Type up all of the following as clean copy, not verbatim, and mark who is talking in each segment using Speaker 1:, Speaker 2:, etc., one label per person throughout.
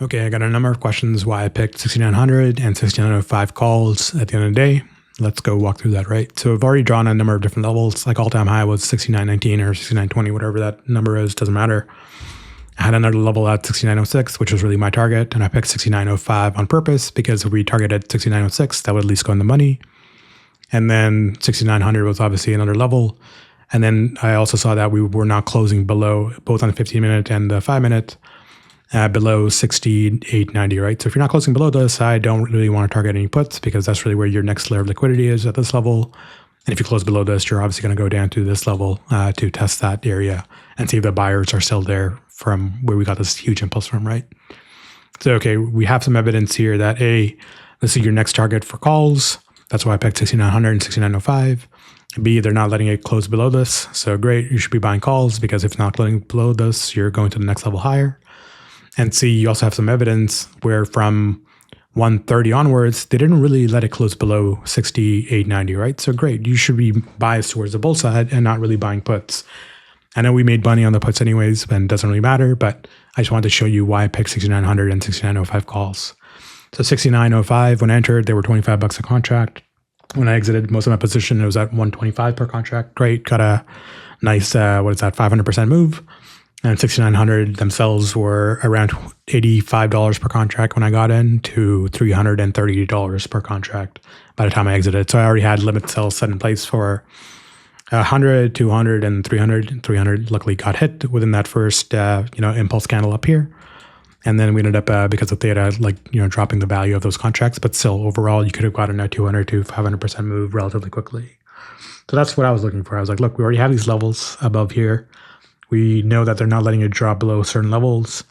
Speaker 1: Okay, I got a number of questions why I picked 6900 and 6905 calls at the end of the day. Let's go walk through that, right? So I've already drawn a number of different levels, like all-time high was 6919 or 6920, whatever that number is, doesn't matter. I had another level at 6906, which was really my target, and I picked 6905 on purpose because if we targeted 6906, that would at least go in the money. And then 6900 was obviously another level. And then I also saw that we were not closing below, both on the 15-minute and the 5-minute, below 68.90, right? So if you're not closing below this, I don't really want to target any puts because that's really where your next layer of liquidity is at this level. And if you close below this, you're obviously going to go down to this level to test that area and see if the buyers are still there from where we got this huge impulse from, right? So, okay, we have some evidence here that A, this is your next target for calls. That's why I picked 6900 and 6905. B, they're not letting it close below this. So great, you should be buying calls because if not closing below this, you're going to the next level higher. And C, you also have some evidence where from 130 onwards, they didn't really let it close below 68.90, right? So great, you should be biased towards the bull side and not really buying puts. I know we made money on the puts anyways, and it doesn't really matter, but I just wanted to show you why I picked 6900 and 6905 calls. So 6905, when I entered, they were $25 a contract. When I exited most of my position, it was at 125 per contract. Great, got a nice, 500% move. And 6900 themselves were around $85 per contract when I got in to $330 per contract by the time I exited. So I already had limit sales set in place for 100, 200, and 300. 300 luckily got hit within that first, impulse candle up here. And then we ended up, because of theta, dropping the value of those contracts. But still, overall, you could have gotten a 200 to 500% move relatively quickly. So that's what I was looking for. I was like, look, we already have these levels above here. We know that they're not letting it drop below certain levels,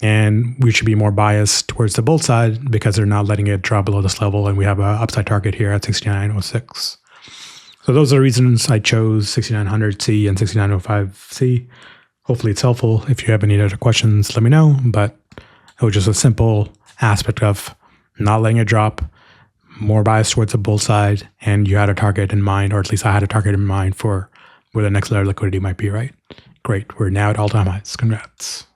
Speaker 1: and we should be more biased towards the bull side because they're not letting it drop below this level, and we have an upside target here at 6906. So those are the reasons I chose 6900C and 6905C. Hopefully it's helpful. If you have any other questions, let me know, but it was just a simple aspect of not letting it drop, more biased towards the bull side, and you had a target in mind, or at least I had a target in mind for where the next layer of liquidity might be, right? Great. We're now at all-time highs. Congrats.